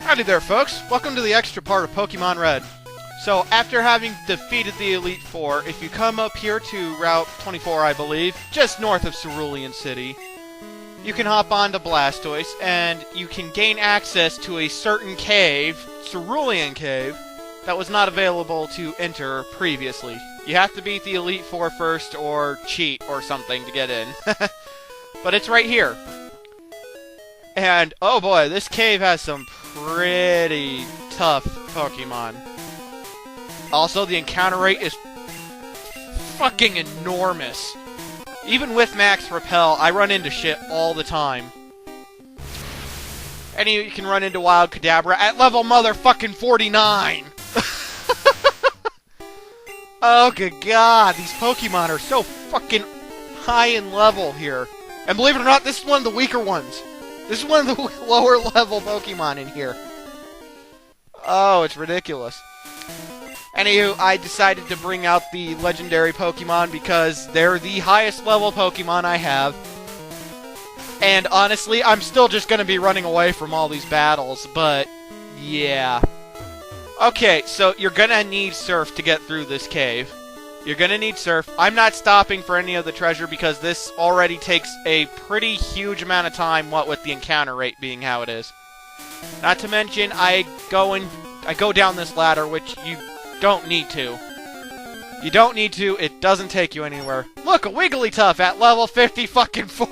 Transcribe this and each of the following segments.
Howdy there, folks. Welcome to the extra part of Pokemon Red. So, after having defeated the Elite Four, if you come up here to Route 24, I believe, just north of Cerulean City, you can hop onto Blastoise, and you can gain access to a certain cave, Cerulean Cave, that was not available to enter previously. You have to beat the Elite Four first, or cheat, or something to get in. But it's right here. And, oh boy, this cave has some pretty tough Pokemon. Also, the encounter rate is fucking enormous. Even with Max Repel, I run into shit all the time. And you can run into Wild Kadabra at level motherfucking 49! Oh, good god, these Pokemon are so fucking high in level here. And believe it or not, this is one of the weaker ones. This is one of the lower level Pokemon in here. Oh, it's ridiculous. Anywho, I decided to bring out the legendary Pokemon because they're the highest level Pokemon I have. And honestly, I'm still just going to be running away from all these battles, but yeah. Okay, so you're going to need Surf to get through this cave. You're going to need Surf. I'm not stopping for any of the treasure because this already takes a pretty huge amount of time, what with the encounter rate being how it is. Not to mention, I go down this ladder, which you don't need to. You don't need to. It doesn't take you anywhere. Look, a Wigglytuff at level 50 fucking 4.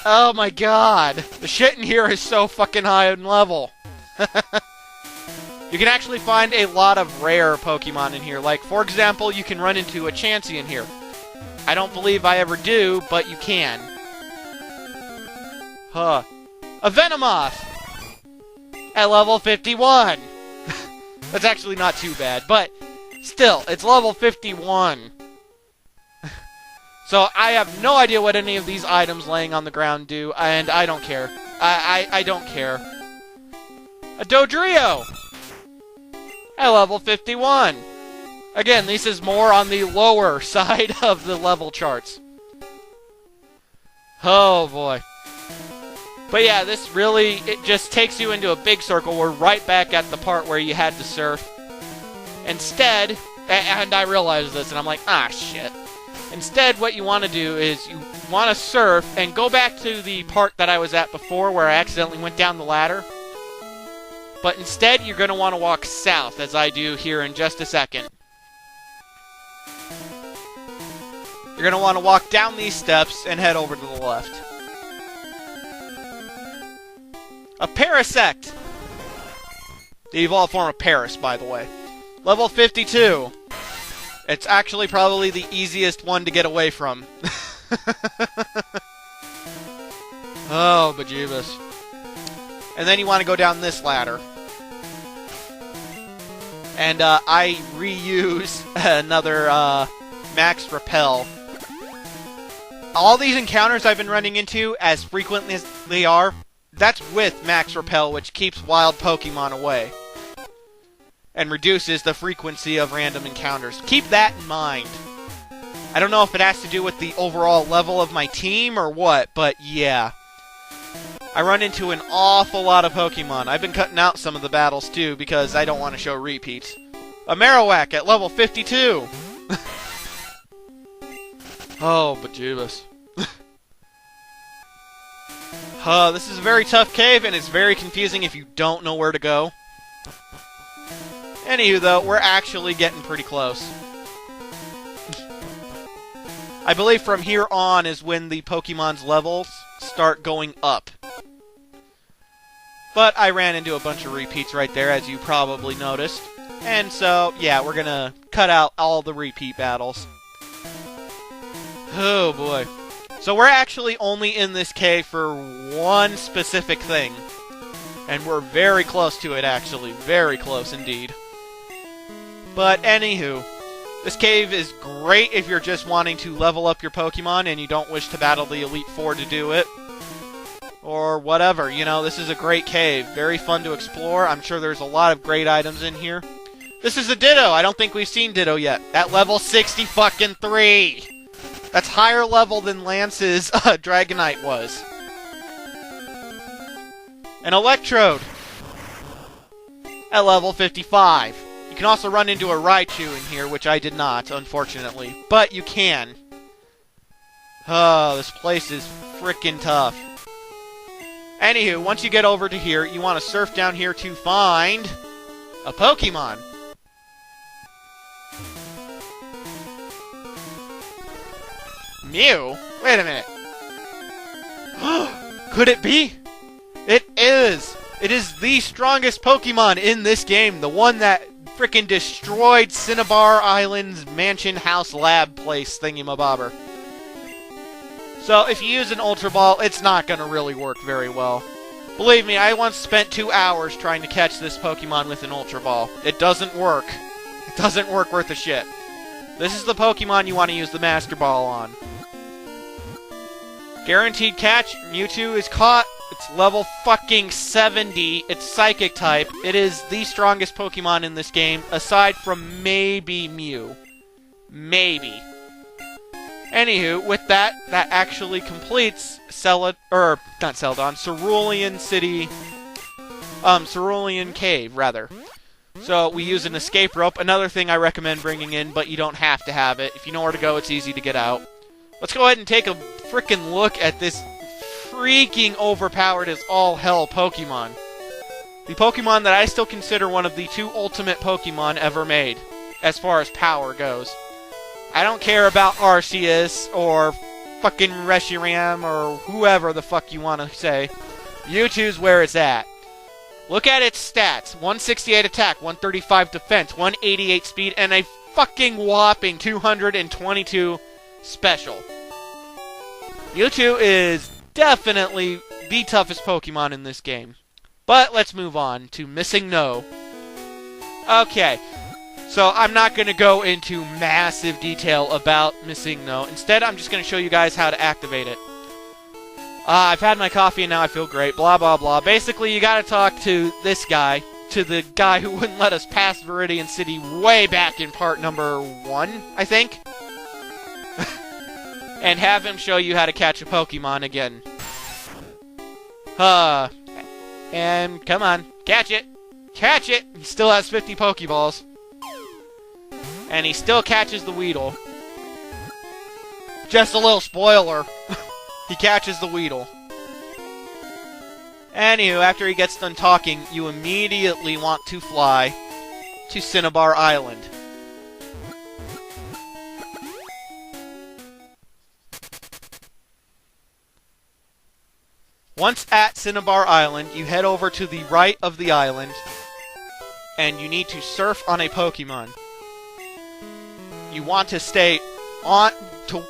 Oh my god. The shit in here is so fucking high in level. You can actually find a lot of rare Pokemon in here. Like, for example, you can run into a Chansey in here. I don't believe I ever do, but you can. Huh. A Venomoth! At level 51! That's actually not too bad, but still, it's level 51. So I have no idea what any of these items laying on the ground do, and I don't care. I don't care. A Dodrio! At level 51. Again, this is more on the lower side of the level charts. Oh boy. But yeah, this really, it just takes you into a big circle. We're right back at the part where you had to surf. Instead, and I realized this, and I'm like, ah, shit. Instead, what you want to do is you want to surf and go back to the part that I was at before where I accidentally went down the ladder. But instead, you're going to want to walk south, as I do here in just a second. You're going to want to walk down these steps and head over to the left. A Parasect! The evolved form of Paris, by the way. Level 52. It's actually probably the easiest one to get away from. Oh, bejeebus. And then you want to go down this ladder. And I reuse another Max Repel. All these encounters I've been running into, as frequently as they are, that's with Max Repel, which keeps wild Pokemon away. And reduces the frequency of random encounters. Keep that in mind. I don't know if it has to do with the overall level of my team or what, but yeah. I run into an awful lot of Pokemon. I've been cutting out some of the battles, too, because I don't want to show repeats. A Marowak at level 52! Oh, bejeebus. This is a very tough cave, and it's very confusing if you don't know where to go. Anywho, though, we're actually getting pretty close. I believe from here on is when the Pokemon's levels start going up. But I ran into a bunch of repeats right there, as you probably noticed. And so, yeah, we're gonna cut out all the repeat battles. Oh boy. So we're actually only in this cave for one specific thing. And we're very close to it, actually. Very close indeed. But anywho, this cave is great if you're just wanting to level up your Pokemon and you don't wish to battle the Elite Four to do it. Or whatever, you know, this is a great cave. Very fun to explore. I'm sure there's a lot of great items in here. This is a Ditto. I don't think we've seen Ditto yet. At level 60 fucking 3. That's higher level than Lance's Dragonite was. An Electrode. at level 55. You can also run into a Raichu in here, which I did not, unfortunately. But you can. Oh, this place is frickin' tough. Anywho, once you get over to here, you want to surf down here to find a Pokemon. Mew? Wait a minute. Could it be? It is! It is the strongest Pokemon in this game. The one that frickin' destroyed Cinnabar Island's mansion house lab place thingy-mabobber. So, if you use an Ultra Ball, it's not gonna really work very well. Believe me, I once spent 2 hours trying to catch this Pokemon with an Ultra Ball. It doesn't work. It doesn't work worth a shit. This is the Pokemon you want to use the Master Ball on. Guaranteed catch, Mewtwo is caught. It's level fucking 70. It's Psychic type. It is the strongest Pokemon in this game, aside from maybe Mew. Maybe. Anywho, with that actually completes Cerulean City, Cerulean Cave, rather. So, we use an escape rope, another thing I recommend bringing in, but you don't have to have it. If you know where to go, it's easy to get out. Let's go ahead and take a frickin' look at this freaking overpowered as all hell Pokemon. The Pokemon that I still consider one of the 2 ultimate Pokemon ever made, as far as power goes. I don't care about Arceus, or fucking Reshiram, or whoever the fuck you want to say. Mewtwo's where it's at. Look at its stats. 168 attack, 135 defense, 188 speed, and a fucking whopping 222 special. Mewtwo is definitely the toughest Pokemon in this game. But let's move on to Missingno. Okay. So, I'm not going to go into massive detail about Missingno. Instead, I'm just going to show you guys how to activate it. I've had my coffee and now I feel great, blah blah blah. Basically, you gotta talk to this guy, to the guy who wouldn't let us pass Viridian City way back in part number 1, I think? And have him show you how to catch a Pokemon again. And come on, catch it! Catch it! He still has 50 Pokeballs. And he still catches the Weedle. Just a little spoiler. He catches the Weedle. Anywho, after he gets done talking, you immediately want to fly to Cinnabar Island. Once at Cinnabar Island, you head over to the right of the island, and you need to surf on a Pokemon. You want to stay on to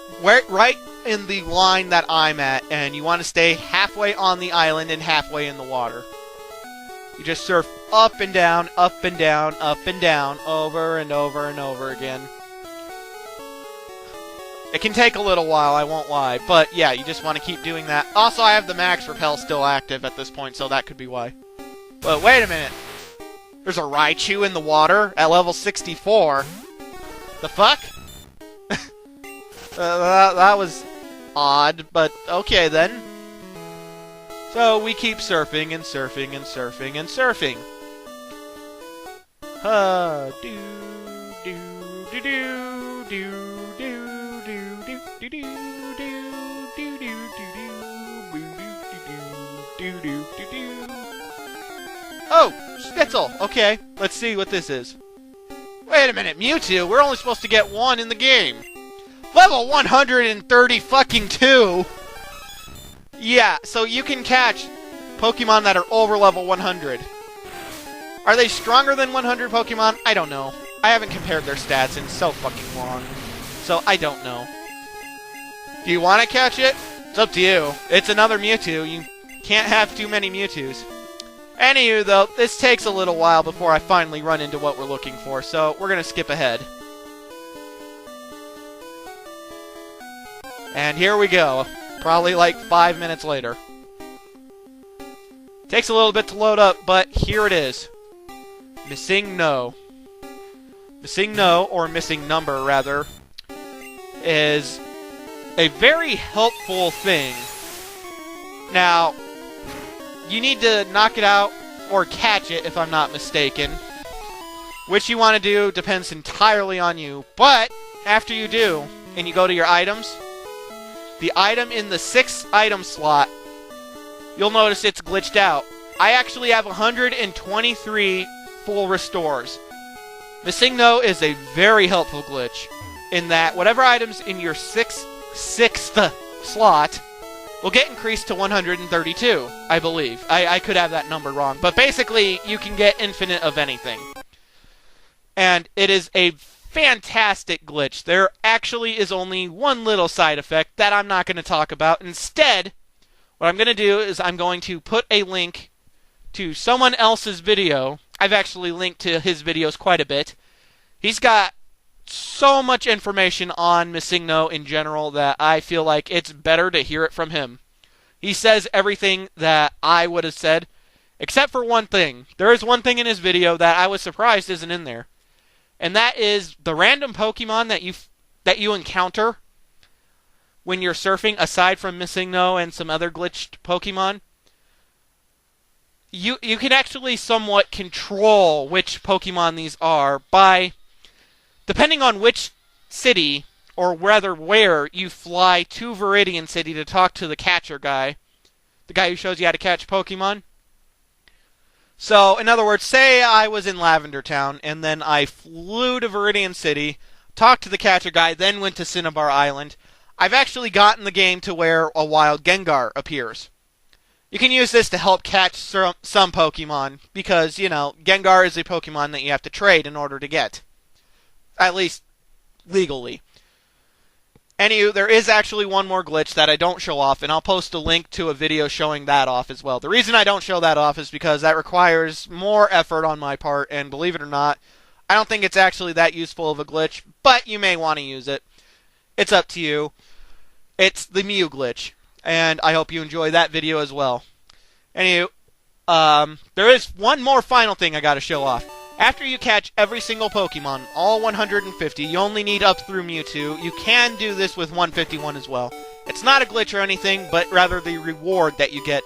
right in the line that I'm at, and you want to stay halfway on the island and halfway in the water. You just surf up and down, up and down, up and down, over and over and over again. It can take a little while, I won't lie, but yeah, you just want to keep doing that. Also, I have the Max Repel still active at this point, so that could be why. But wait a minute. There's a Raichu in the water at level 64. The fuck? That was odd, but okay then. So we keep surfing and surfing and surfing and surfing. Do do do do do do do do do do. Oh, Schnitzel. Okay, let's see what this is. Wait a minute, Mewtwo. We're only supposed to get 1 in the game. Level 130 fucking 2. Yeah, so you can catch Pokemon that are over level 100. Are they stronger than 100 Pokemon? I don't know. I haven't compared their stats in so fucking long. So I don't know. Do you want to catch it? It's up to you. It's another Mewtwo. You can't have too many Mewtwo's. Anywho, though, this takes a little while before I finally run into what we're looking for, so we're gonna skip ahead. And here we go. Probably like 5 minutes later. Takes a little bit to load up, but here it is. Missingno. Missingno, or missing number rather, is a very helpful thing. Now, you need to knock it out or catch it, if I'm not mistaken. Which you want to do depends entirely on you. But after you do, and you go to your items, the item in the 6th item slot, you'll notice it's glitched out. I actually have 123 full restores. Missingno is a very helpful glitch in that whatever items in your 6th slot will get increased to 132, I believe. I could have that number wrong. But basically, you can get infinite of anything. And it is a fantastic glitch. There actually is only one little side effect that I'm not going to talk about. Instead, what I'm going to do is I'm going to put a link to someone else's video. I've actually linked to his videos quite a bit. He's got so much information on Missingno in general that I feel like it's better to hear it from him. He says everything that I would have said, except for one thing. There is one thing in his video that I was surprised isn't in there. And that is the random Pokemon that you encounter when you're surfing, aside from Missingno and some other glitched Pokemon. You can actually somewhat control which Pokemon these are by, depending on which city, or rather where, you fly to Viridian City to talk to the catcher guy. The guy who shows you how to catch Pokemon. So, in other words, say I was in Lavender Town, and then I flew to Viridian City, talked to the catcher guy, then went to Cinnabar Island. I've actually gotten the game to where a wild Gengar appears. You can use this to help catch some Pokemon, because, you know, Gengar is a Pokemon that you have to trade in order to get. At least, legally. Anywho, there is actually one more glitch that I don't show off, and I'll post a link to a video showing that off as well. The reason I don't show that off is because that requires more effort on my part, and believe it or not, I don't think it's actually that useful of a glitch, but you may want to use it. It's up to you. It's the Mew Glitch, and I hope you enjoy that video as well. Anywho, there is one more final thing I gotta show off. After you catch every single Pokemon, all 150, you only need up through Mewtwo. You can do this with 151 as well. It's not a glitch or anything, but rather the reward that you get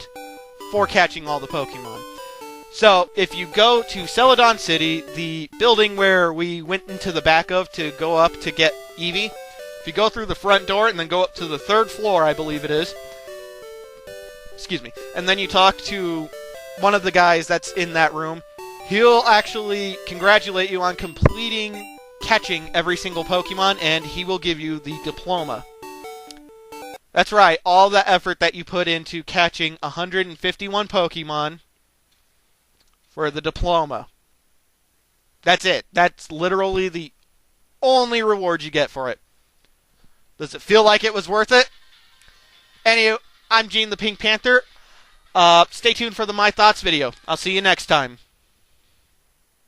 for catching all the Pokemon. So, if you go to Celadon City, the building where we went into the back of to go up to get Eevee, if you go through the front door and then go up to the 3rd floor, I believe it is, excuse me, and then you talk to one of the guys that's in that room, he'll actually congratulate you on catching every single Pokemon, and he will give you the diploma. That's right, all the effort that you put into catching 151 Pokemon for the diploma. That's it. That's literally the only reward you get for it. Does it feel like it was worth it? Anyway, I'm Gene the Pink Panther. Stay tuned for the My Thoughts video. I'll see you next time.